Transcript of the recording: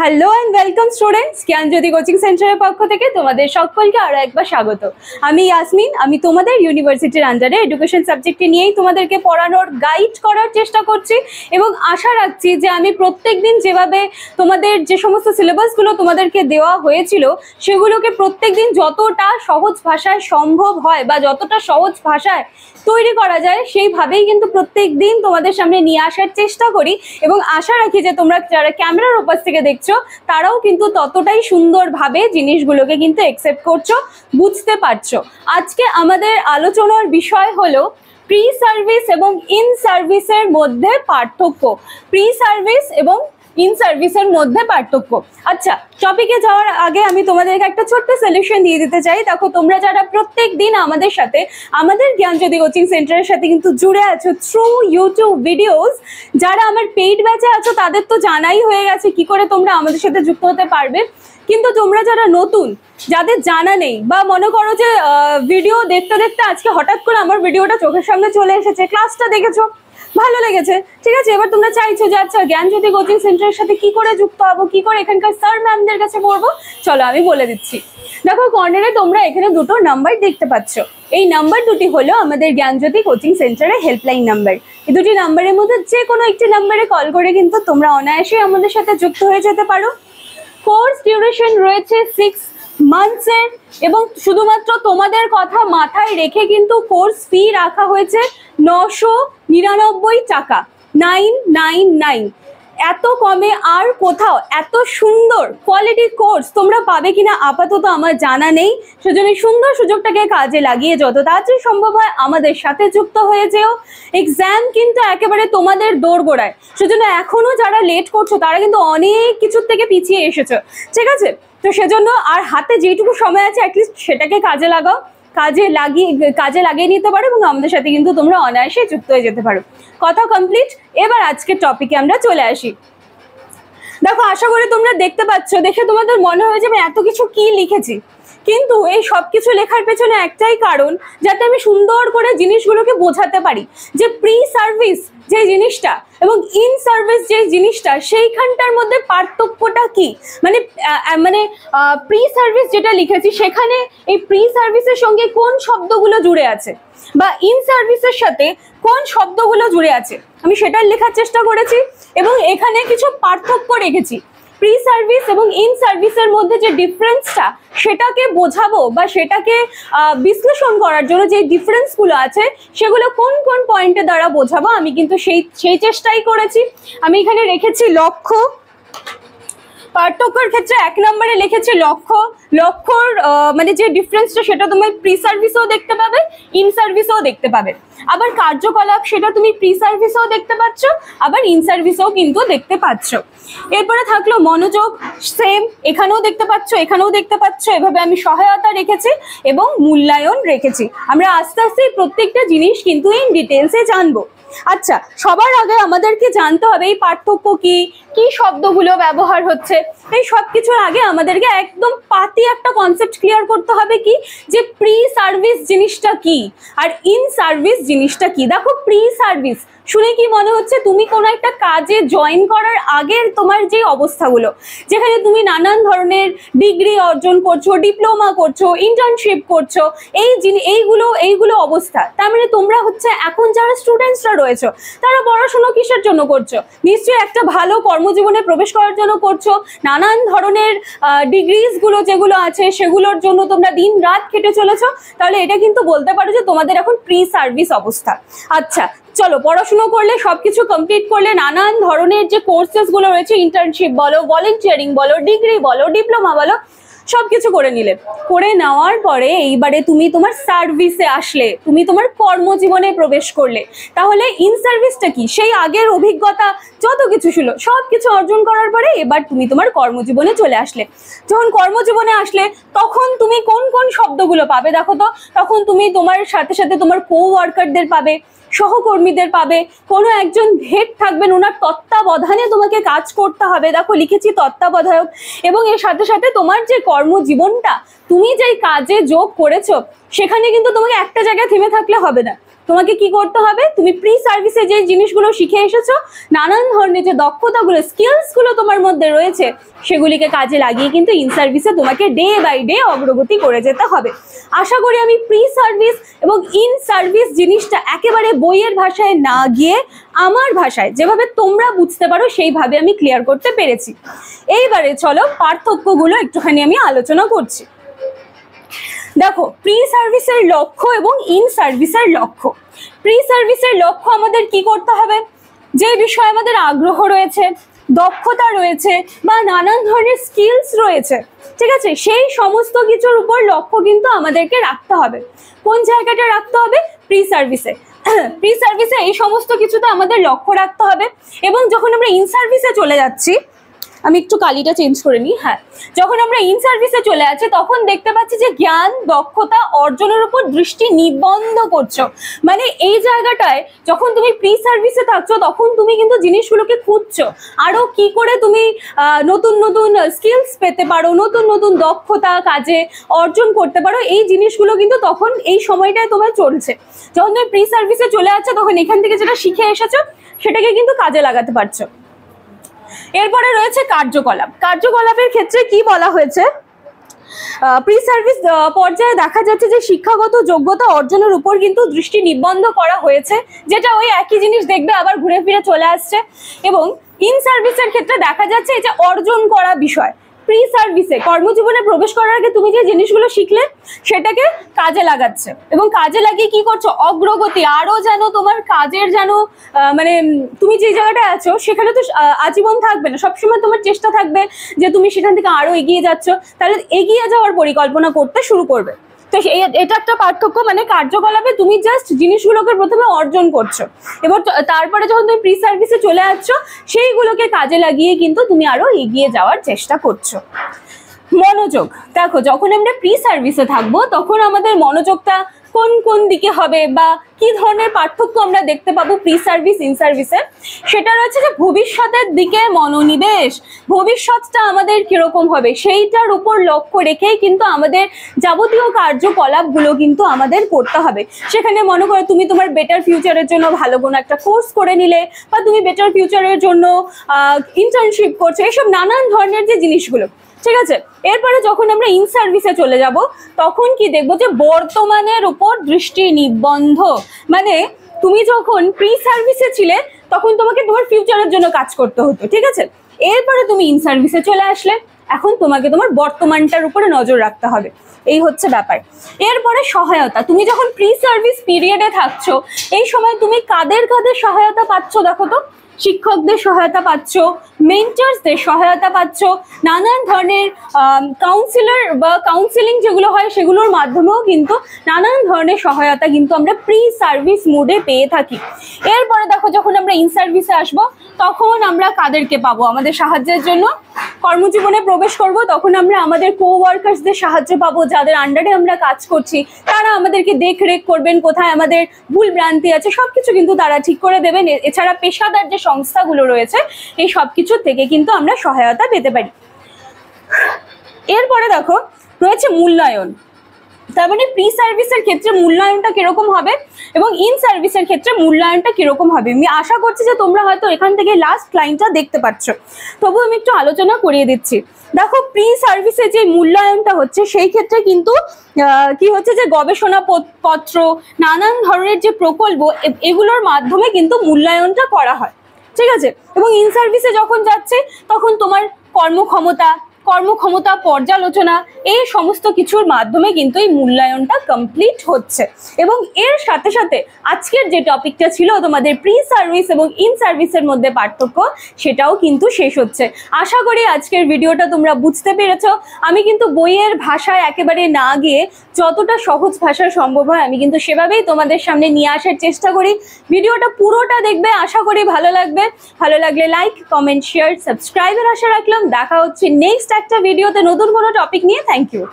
Hello and welcome students, Gyanjyoti coaching সেন্টারের পক্ষ থেকে তোমাদের সকলকে আরও একবার স্বাগত। আমি ইয়াসমিন, আমি তোমাদের ইউনিভার্সিটির আন্ডারে এডুকেশন সাবজেক্টে নিয়েই তোমাদেরকে পড়ানোর গাইড করার চেষ্টা করছি এবং আশা রাখছি যে আমি প্রত্যেক দিন যেভাবে তোমাদের যে সমস্ত সিলেবাসগুলো তোমাদেরকে দেওয়া হয়েছিল সেগুলোকে প্রত্যেক দিন যতটা সহজ ভাষায় সম্ভব হয় বা যতটা সহজ ভাষায় তৈরি করা যায় সেইভাবেই কিন্তু প্রত্যেক দিন তোমাদের সামনে নিয়ে আসার চেষ্টা করি এবং আশা রাখি যে তোমরা যারা ক্যামেরার ওপাশ থেকে দেখছো তারাও কিন্তু ততটাই সুন্দরভাবে জিনিসগুলোকে কিন্তু অ্যাকসেপ্ট করছো, বুঝতে পারছো। আজকে আমাদের আলোচনার বিষয় হলো প্রি সার্ভিস এবং ইন সার্ভিসের মধ্যে পার্থক্য। প্রি সার্ভিস এবং ইন সার্ভিসের মধ্যে পার্থক্য। আচ্ছা, টপিকে যাওয়ার আগে আমি তোমাদেরকে একটা ছোট্ট সলিউশন দিয়ে দিতে চাই। দেখো, তোমরা যারা প্রত্যেক দিন আমাদের সাথে আমাদের জ্ঞানজ্যোতি কোচিং সেন্টারের সাথে কিন্তু জুড়ে আছো থ্রু ইউটিউব ভিডিওস, যারা আমার পেইড ব্যাচে আছো তাদের তো জানাই হয়ে গেছে কি করে তোমরা আমাদের সাথে যুক্ত হতে পারবে। কিন্তু তোমরা যারা নতুন, যাদের জানা নেই, বা মনে করো যে ভিডিও দেখতে দেখতে আজকে হঠাৎ করে আমার ভিডিওটা চোখের সামনে চলে এসেছে, ক্লাসটা দেখেছো, ভালো লেগেছে, ঠিক আছে, এবার তোমরা চাইছো যে আচ্ছা জ্ঞানজ্যোতি কোচিং সেন্টারের সাথে কি করে যুক্ত হবো, কি করে এখানকার স্যার ম্যামদের কাছে পড়বো। চলো আমি বলে দিচ্ছি। দেখো, কর্নারে তোমরা এখানে দুটো নাম্বার দেখতে পাচ্ছ। এই নাম্বার দুটি হলো আমাদের জ্ঞানজ্যোতি কোচিং সেন্টারের হেল্পলাইন নাম্বার। এই দুটি নাম্বারের মধ্যে যে কোনো একটি নাম্বারে কল করে কিন্তু তোমরা অনায়াসে আমাদের সাথে যুক্ত হয়ে যেতে পারো। কোর্স ডিউরেশন রয়েছে 6 মান্থসের এবং শুধুমাত্র তোমাদের কথা মাথায় রেখে কিন্তু কোর্স ফি রাখা হয়েছে 999 টাকা, 999। এত কমে আর কোথাও এত সুন্দর কোয়ালিটি কোর্স তোমরা পাবে কিনা আপাতত আমার জানা নেই। সেজন্য সুন্দর সুযোগটাকে কাজে লাগিয়ে যত তাড়াতাড়ি সম্ভব হয় আমাদের সাথে যুক্ত হয়ে যেও। এক্সাম কিন্তু একেবারে তোমাদের দোরগোড়ায়, সেজন্য এখনো যারা লেট করছো তারা কিন্তু অনেক কিছুর থেকে পিছিয়ে এসেছো, ঠিক আছে। তো সেজন্য আর হাতে যেটুকু সময় আছে অ্যাটলিস্ট সেটাকে কাজে লাগাও, কাজে লাগিয়ে নিতে পারো এবং আমাদের সাথে কিন্তু তোমরা অনায়াসে যুক্ত হয়ে যেতে পারো। কথা কমপ্লিট। এবার আজকের টপিকে আমরা চলে আসি। দেখো, আশা করি তোমরা দেখতে পাচ্ছ, দেখে তোমাদের মনে হয় যে আমি এত কিছু কি লিখেছি, কিন্তু এই সব কিছু লেখার পেছনে একটাই কারণ, যাতে আমি সুন্দর করে জিনিসগুলোকে বোঝাতে পারি যে প্রি সার্ভিস যে জিনিসটা এবং ইন সার্ভিস যে জিনিসটা সেইখানটার মধ্যে পার্থক্যটা কি। মানে প্রি সার্ভিস যেটা লিখেছি সেখানে এই প্রি সার্ভিসের সঙ্গে কোন শব্দগুলো জুড়ে আছে বা ইন সার্ভিসের সাথে কোন শব্দগুলো জুড়ে আছে আমি সেটার লেখার চেষ্টা করেছি এবং এখানে কিছু পার্থক্য রেখেছি। প্রি সার্ভিস এবং ইন সার্ভিসের মধ্যে যে ডিফারেন্সটা সেটাকে বোঝাবো বা সেটাকে বিশ্লেষণ করার জন্য যে ডিফারেন্সগুলো আছে সেগুলো কোন কোন পয়েন্টে দ্বারা বোঝাবো আমি কিন্তু সেই চেষ্টাই করেছি। আমি এখানে রেখেছি লক্ষ্য। পার্থক্যের ক্ষেত্রে 1 নম্বরে লিখেছি লক্ষ্যর মানে যে ডিফারেন্সটা সেটা তুমি প্রি সার্ভিসেও দেখতে পাবে, ইন সার্ভিসেও দেখতে পাবে। আবার কার্যকলাপ সেটা তুমি প্রি সার্ভিসেও দেখতে পাচ্ছ, আবার ইন সার্ভিসেও কিন্তু দেখতে পাচ্ছ। এরপরে থাকলো মনোযোগ, সেম এখানেও দেখতে পাচ্ছ, এখানেও দেখতে পাচ্ছ। এভাবে আমি সহায়তা রেখেছি এবং মূল্যায়ন রেখেছি। আমরা আস্তে আস্তে প্রত্যেকটা জিনিস কিন্তু ইন ডিটেলসে জানবো। আচ্ছা, সবার আগে আমাদেরকে জানতে হবে এই পার্থক্য কি, কি শব্দগুলো ব্যবহার হচ্ছে। এই সব কিছুর আগে আমাদেরকে একদম পাতি একটা কনসেপ্ট ক্লিয়ার করতে হবে কি, যে প্রি সার্ভিস জিনিসটা কি আর ইন সার্ভিস জিনিসটা কি। দেখো, প্রি সার্ভিস শুনে কি মনে হচ্ছে, তুমি কোনো একটা কাজে জয়েন করার আগের তোমার যে অবস্থাগুলো, যেখানে তুমি নানান ধরনের ডিগ্রি অর্জন করছো, ডিপ্লোমা করছো, ইন্টার্নশিপ করছো, এইগুলো অবস্থা। তার মানে তোমরা হচ্ছে এখন যারা স্টুডেন্টসরা রয়েছো তারা পড়াশোনা কিসের জন্য করছো? নিশ্চয়ই একটা ভালো কর্মজীবনে প্রবেশ করার জন্য করছো। নানান ধরনের ডিগ্রিজগুলো যেগুলো আছে সেগুলোর জন্য তোমরা দিন রাত খেটে চলেছো। তাহলে এটা কিন্তু বলতে পারো যে তোমাদের এখন প্রি সার্ভিস অবস্থা। আচ্ছা, চলো, পড়াশুনো করলে, সবকিছু কমপ্লিট করলে, নানান ধরনের যে কোর্সেস গুলো রয়েছে, ইন্টার্নশিপ বলো, ভলেন্টিয়ারিং বলো, ডিগ্রি বলো, ডিপ্লোমা বলো, সবকিছু করে নিলে, করে নেওয়ার পরে এইবারে তুমি তোমার সার্ভিসে আসলে, তুমি তোমার কর্মজীবনে প্রবেশ করলে। তাহলে ইন সার্ভিসটা কি, সেই আগের অভিজ্ঞতা যত কিছু ছিল সব কিছু অর্জন করার পরে এবার তুমি তোমার কর্মজীবনে চলে আসলে। যখন কর্মজীবনে আসলে তখন তুমি কোন কোন শব্দগুলো পাবে দেখো তো। তখন তুমি তোমার সাথে সাথে তোমার কো ওয়ার্কারদের পাবে, সহকর্মীদের পাবে, কোনো একজন হেড থাকবেন, ওনার তত্ত্বাবধানে তোমাকে কাজ করতে হবে। দেখো, লিখেছি তত্ত্বাবধায়ক। এবং এর সাথে সাথে তোমার যে কর্মজীবনটা, তুমি যেই কাজে যোগ করেছো সেখানে কিন্তু তোমাকে একটা জায়গায় থেমে থাকলে হবে না, তোমাকে কি করতে হবে, তুমি প্রি সার্ভিসে যে জিনিসগুলো শিখে এসেছো, নানান ধরনের যে দক্ষতাগুলো, স্কিলসগুলো তোমার মধ্যে রয়েছে, সেগুলিকে কাজে লাগিয়ে কিন্তু ইন সার্ভিসে তোমাকে ডে বাই ডে অগ্রগতি করে যেতে হবে। আশা করি আমি প্রি সার্ভিস এবং ইন সার্ভিস জিনিসটা একেবারে বইয়ের ভাষায় না গিয়ে আমার ভাষায় যেভাবে তোমরা বুঝতে পারো সেইভাবে আমি ক্লিয়ার করতে পেরেছি। এইবারে চলো পার্থক্যগুলো একটুখানি আমি আলোচনা করছি। দেখো, প্রি সার্ভিসের লক্ষ্য এবং ইন সার্ভিসের লক্ষ্য। প্রি সার্ভিসের লক্ষ্য আমাদের কি করতে হবে, যে বিষয়ে আমাদের আগ্রহ রয়েছে, দক্ষতা রয়েছে বা নানান ধরনের স্কিলস রয়েছে, ঠিক আছে, সেই সমস্ত কিছুর উপর লক্ষ্য কিন্তু আমাদেরকে রাখতে হবে। কোন জায়গাটা রাখতে হবে, প্রি সার্ভিসে। প্রি সার্ভিসে এই সমস্ত কিছুতে আমাদের লক্ষ্য রাখতে হবে। এবং যখন আমরা ইন সার্ভিসে চলে যাচ্ছি, আমি একটু কালিটা চেঞ্জ করে নিই, হ্যাঁ, যখন আমরা ইন সার্ভিসে চলে যাচ্ছি তখন দেখতে পাচ্ছি যে জ্ঞান দক্ষতা অর্জনের উপর দৃষ্টি নিবদ্ধ করছো। মানে এই জায়গাটায় যখন তুমি প্রি সার্ভিসে থাকছো তখন তুমি কিন্তু জিনিসগুলোকে খুঁজছো, আরো কি করে তুমি নতুন নতুন স্কিলস পেতে পারো, নতুন নতুন দক্ষতা কাজে অর্জন করতে পারো, এই জিনিসগুলো কিন্তু তখন এই সময়টায় তোমার চলছে। যখন তুমি প্রি সার্ভিসে চলে যাচ্ছ তখন এখান থেকে যেটা শিখে এসেছো সেটাকে কিন্তু কাজে লাগাতে পারছো। এরপরে রয়েছে কার্যকলাপ। কার্যকলাপের ক্ষেত্রে কি বলা হয়েছে, প্রি সার্ভিস পর্যায়ে দেখা যাচ্ছে যে শিক্ষাগত যোগ্যতা অর্জনের উপর কিন্তু দৃষ্টি নিবদ্ধ করা হয়েছে, যেটা ওই একই জিনিস দেখবে আবার ঘুরে ফিরে চলে আসছে। এবং ইন সার্ভিসের ক্ষেত্রে দেখা যাচ্ছে এই যে অর্জন করা বিষয়, প্রি সার্ভিসে কর্মজীবনে প্রবেশ করার আগে তুমি যে জিনিসগুলো শিখলে সেটাকে কাজে লাগাচ্ছে এবং কাজে লাগিয়ে কি করছো, অগ্রগতি, আরো যেন তোমার কাজের যেন মানে তুমি যে জায়গাটায় আছো সেখানে তো আজীবন থাকবে না, সবসময় তোমার চেষ্টা থাকবে যে তুমি সেখান থেকে আরো এগিয়ে যাচ্ছ, তাহলে এগিয়ে যাওয়ার পরিকল্পনা করতে শুরু করবে। তো এটা একটা পার্থক্য, মানে কার্যকলাপে তুমি জাস্ট জিনিসগুলোকে প্রথমে অর্জন করছো এবং তারপরে যখন তুমি প্রি সার্ভিসে চলে যাচ্ছ সেইগুলোকে কাজে লাগিয়ে কিন্তু তুমি আরো এগিয়ে যাওয়ার চেষ্টা করছো। মনোযোগ, দেখো যখন আমরা প্রি সার্ভিসে থাকবো তখন আমাদের মনোযোগটা কোন কোন দিকে হবে বা কি ধরনের পার্থক্য আমরা দেখতে পাবো প্রি সার্ভিস ইন সার্ভিসে, সেটা রয়েছে যে ভবিষ্যতের দিকে মনোনিবেশ। ভবিষ্যৎটা আমাদের কিরকম হবে সেইটার উপর লক্ষ্য রেখেই কিন্তু আমাদের যাবতীয় কার্যকলাপগুলো কিন্তু আমাদের করতে হবে। সেখানে মনে করো তুমি তোমার বেটার ফিউচারের জন্য ভালো কোনো একটা কোর্স করে নিলে বা তুমি বেটার ফিউচারের জন্য ইন্টার্নশিপ করছো, এইসব নানান ধরনের যে জিনিসগুলো, ঠিক আছে। এরপরে যখন আমরা ইন সার্ভিসে চলে যাব তখন কি দেখবো যে বর্তমানের উপর দৃষ্টি নিবদ্ধ, মানে তুমি যখন প্রি সার্ভিসে ছিলে তখন তোমাকে তোমার ফিউচারের জন্য কাজ করতে হতো, ঠিক আছে। এরপরে তুমি ইন সার্ভিসে চলে আসলে এখন তোমাকে তোমার বর্তমানটার উপরে নজর রাখতে হবে, এই হচ্ছে ব্যাপার। এরপরে সহায়তা, তুমি যখন প্রি সার্ভিস পিরিয়ডে থাকছো এই সময় তুমি কাদের কাদের সহায়তা পাচ্ছ দেখো তো, শিক্ষকদের সহায়তা পাচ্ছ, মেন্টরসদের সহায়তা পাচ্ছ, নানান ধরনের কাউন্সিলর বা কাউন্সিলিং যেগুলো হয় সেগুলোর মাধ্যমেও কিন্তু নানান ধরনের সহায়তা কিন্তু আমরা প্রি সার্ভিস মোডে পেয়ে থাকি। এরপরে দেখো যখন আমরা ইন সার্ভিসে আসবো তখন আমরা কাদেরকে পাবো আমাদের সাহায্যের জন্য, কর্মজীবনে প্রবেশ করব তখন আমরা আমাদের কোওয়ার্কার্সদের সাহায্য পাবো, যাদের আন্ডারে আমরা কাজ করছি তারা আমাদেরকে দেখরেখ করবেন, কোথায় আমাদের ভুল ভ্রান্তি আছে সবকিছু কিন্তু তারা ঠিক করে দেবেন। এছাড়া পেশাদার যে সংস্থাগুলো রয়েছে এই সবকিছু থেকে কিন্তু আমরা সহায়তা পেতে পারি। এরপরে দেখো রয়েছে মূল্যায়ন, তার মানে প্রি সার্ভিসের ক্ষেত্রে মূল্যায়নটা কিরকম হবে এবং ইন সার্ভিসের ক্ষেত্রে মূল্যায়নটা কিরকম হবে। আমি আশা করছি যে তোমরা হয়তো এখান থেকে লাস্ট লাইনটা দেখতে পাচ্ছ, তবু আমি একটু আলোচনা করিয়ে দিচ্ছি। দেখো প্রি সার্ভিসে যে মূল্যায়নটা হচ্ছে সেই ক্ষেত্রে কিন্তু কি হচ্ছে যে গবেষণা পত্র, নানান ধরনের যে প্রকল্প এগুলোর মাধ্যমে কিন্তু মূল্যায়নটা করা হয়, ঠিক আছে। এবং ইন সার্ভিসে যখন যাচ্ছে তখন তোমার কর্মক্ষমতা পর্যালোচনা এই সমস্ত কিছুর মাধ্যমে কিন্তু এই মূল্যায়নটা কমপ্লিট হচ্ছে। এবং এর সাথে সাথে আজকের যে টপিকটা ছিল তোমাদের প্রি সার্ভিস এবং ইন সার্ভিসের মধ্যে পার্থক্য, সেটাও কিন্তু শেষ হচ্ছে। আশা করি আজকের ভিডিওটা তোমরা বুঝতে পেরেছো। আমি কিন্তু বইয়ের ভাষায় একেবারে না গিয়ে যতটা সহজ ভাষায় সম্ভব হয় আমি কিন্তু সেভাবেই তোমাদের সামনে নিয়ে আসার চেষ্টা করি। ভিডিওটা পুরোটা দেখবে, আশা করি ভালো লাগবে। ভালো লাগলে লাইক, কমেন্ট, শেয়ার, সাবস্ক্রাইবের আশা রাখলাম। দেখা হচ্ছে নেক্সট একটা ভিডিওতে নতুন কোনো টপিক নিয়ে। Thank you.